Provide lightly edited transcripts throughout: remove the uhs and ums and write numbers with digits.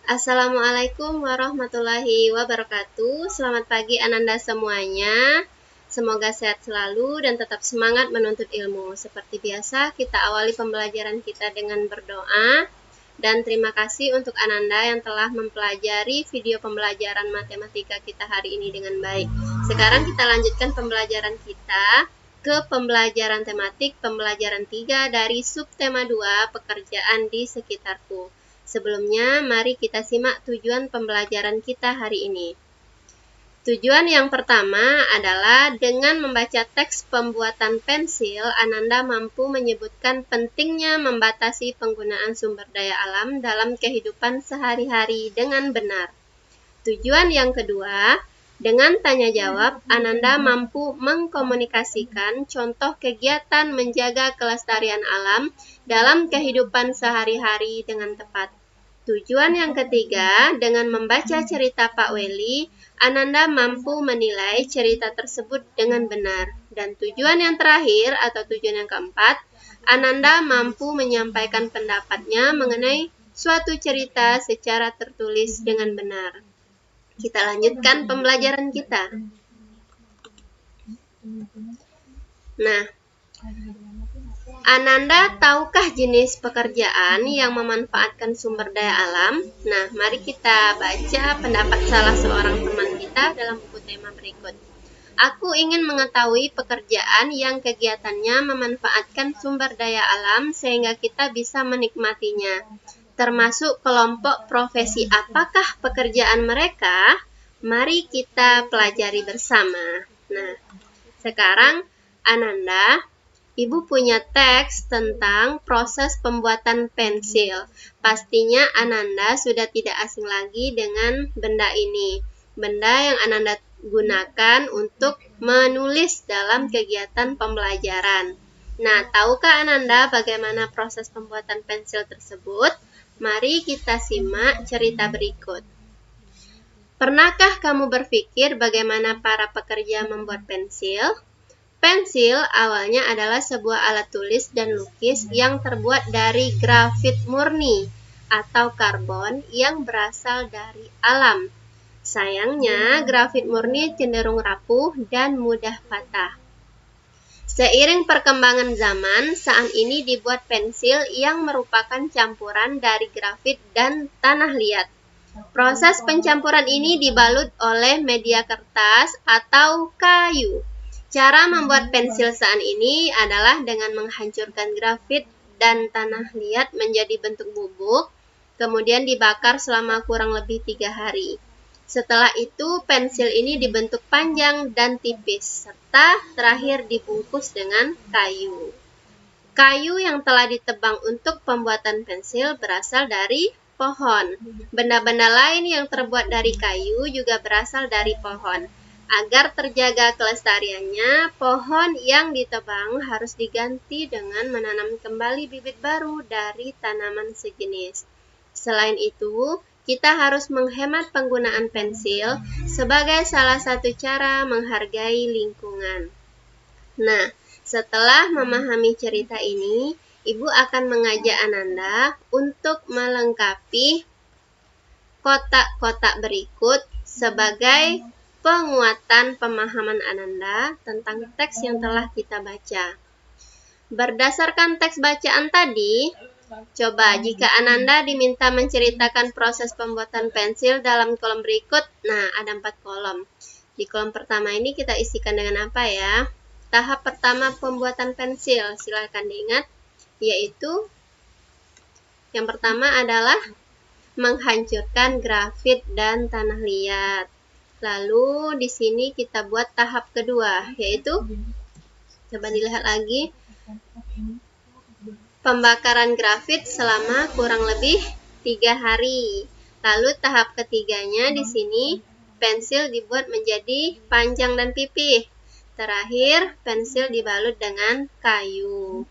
Assalamualaikum warahmatullahi wabarakatuh. Selamat pagi Ananda semuanya. Semoga sehat selalu dan tetap semangat menuntut ilmu. Seperti biasa, kita awali pembelajaran kita dengan berdoa. Dan terima kasih untuk Ananda yang telah mempelajari video pembelajaran matematika kita hari ini dengan baik. Sekarang kita lanjutkan pembelajaran kita ke pembelajaran tematik pembelajaran 3 dari subtema 2 pekerjaan di sekitarku. Sebelumnya, mari kita simak tujuan pembelajaran kita hari ini. Tujuan yang pertama adalah dengan membaca teks pembuatan pensil, Ananda mampu menyebutkan pentingnya membatasi penggunaan sumber daya alam dalam kehidupan sehari-hari dengan benar. Tujuan yang kedua, dengan tanya jawab, Ananda mampu mengkomunikasikan contoh kegiatan menjaga kelestarian alam dalam kehidupan sehari-hari dengan tepat. Tujuan yang ketiga, dengan membaca cerita Pak Weli, Ananda mampu menilai cerita tersebut dengan benar. Dan tujuan yang terakhir atau tujuan yang keempat, Ananda mampu menyampaikan pendapatnya mengenai suatu cerita secara tertulis dengan benar. Kita lanjutkan pembelajaran kita. Nah, Ananda tahukah jenis pekerjaan yang memanfaatkan sumber daya alam? Nah, mari kita baca pendapat salah seorang teman kita dalam buku tema berikut. Aku ingin mengetahui pekerjaan yang kegiatannya memanfaatkan sumber daya alam sehingga kita bisa menikmatinya. Termasuk kelompok profesi apakah pekerjaan mereka? Mari kita pelajari bersama. Nah, sekarang Ananda, Ibu punya teks tentang proses pembuatan pensil. Pastinya Ananda sudah tidak asing lagi dengan benda ini. Benda yang Ananda gunakan untuk menulis dalam kegiatan pembelajaran. Nah, tahukah Ananda bagaimana proses pembuatan pensil tersebut? Mari kita simak cerita berikut. Pernahkah kamu berpikir bagaimana para pekerja membuat pensil? Pensil awalnya adalah sebuah alat tulis dan lukis yang terbuat dari grafit murni atau karbon yang berasal dari alam. Sayangnya, grafit murni cenderung rapuh dan mudah patah. Seiring perkembangan zaman, saat ini dibuat pensil yang merupakan campuran dari grafit dan tanah liat. Proses pencampuran ini dibalut oleh media kertas atau kayu. Cara membuat pensil saat ini adalah dengan menghancurkan grafit dan tanah liat menjadi bentuk bubuk, kemudian dibakar selama kurang lebih 3 hari. Setelah itu, pensil ini dibentuk panjang dan tipis, serta terakhir dibungkus dengan kayu. Kayu yang telah ditebang untuk pembuatan pensil berasal dari pohon. Benda-benda lain yang terbuat dari kayu juga berasal dari pohon. Agar terjaga kelestariannya, pohon yang ditebang harus diganti dengan menanam kembali bibit baru dari tanaman sejenis. Selain itu, kita harus menghemat penggunaan pensil sebagai salah satu cara menghargai lingkungan. Nah, setelah memahami cerita ini, Ibu akan mengajak Ananda untuk melengkapi kotak-kotak berikut sebagai penguatan pemahaman Ananda tentang teks yang telah kita baca. Berdasarkan teks bacaan tadi, coba jika Ananda diminta menceritakan proses pembuatan pensil dalam kolom berikut, nah ada 4 kolom. Di kolom pertama ini kita isikan dengan apa ya? Tahap pertama pembuatan pensil, silakan diingat, yaitu yang pertama adalah menghancurkan grafit dan tanah liat. Lalu di sini kita buat tahap kedua, yaitu coba dilihat lagi, pembakaran grafit selama kurang lebih 3 hari. Lalu tahap ketiganya di sini pensil dibuat menjadi panjang dan pipih. Terakhir, pensil dibalut dengan kayu.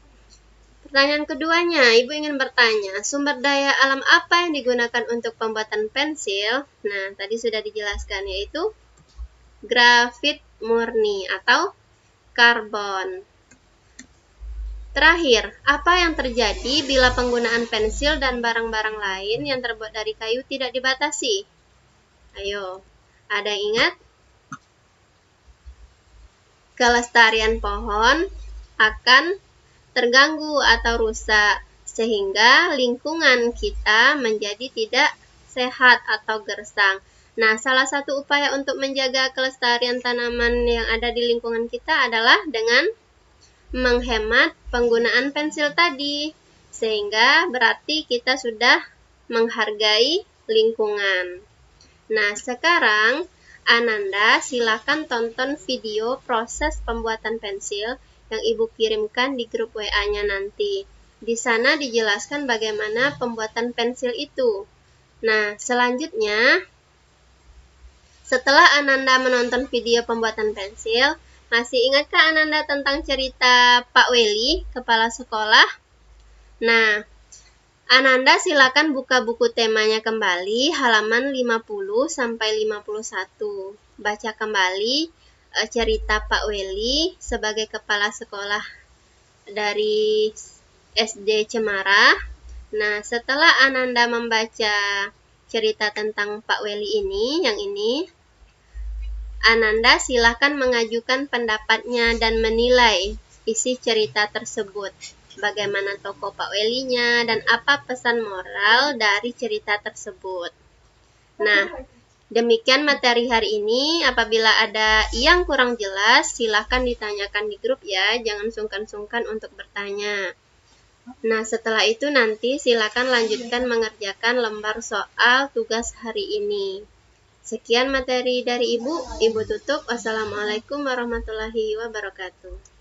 Pertanyaan keduanya, Ibu ingin bertanya, sumber daya alam apa yang digunakan untuk pembuatan pensil? Nah, tadi sudah dijelaskan, yaitu grafit murni atau karbon. Terakhir, apa yang terjadi bila penggunaan pensil dan barang-barang lain yang terbuat dari kayu tidak dibatasi? Ayo, ada yang ingat? Kelestarian pohon akan terganggu atau rusak, sehingga lingkungan kita menjadi tidak sehat atau gersang. Nah, salah satu upaya untuk menjaga kelestarian tanaman yang ada di lingkungan kita adalah dengan menghemat penggunaan pensil tadi, sehingga berarti kita sudah menghargai lingkungan. Nah, sekarang Ananda silakan tonton video proses pembuatan pensil yang Ibu kirimkan di grup WA-nya nanti. Di sana dijelaskan bagaimana pembuatan pensil itu. Nah, selanjutnya, setelah Ananda menonton video pembuatan pensil, masih ingatkah Ananda tentang cerita Pak Weli, kepala sekolah? Nah, Ananda silakan buka buku temanya kembali, halaman 50-51. Baca kembali cerita Pak Weli sebagai kepala sekolah dari SD Cemara. Nah, setelah Ananda membaca cerita tentang Pak Weli ini, yang ini, Ananda silakan mengajukan pendapatnya dan menilai isi cerita tersebut. Bagaimana tokoh Pak Welinya dan apa pesan moral dari cerita tersebut. Nah, demikian materi hari ini. Apabila ada yang kurang jelas, silakan ditanyakan di grup ya. Jangan sungkan-sungkan untuk bertanya. Nah, setelah itu nanti silakan lanjutkan mengerjakan lembar soal tugas hari ini. Sekian materi dari Ibu. Ibu tutup. Wassalamualaikum warahmatullahi wabarakatuh.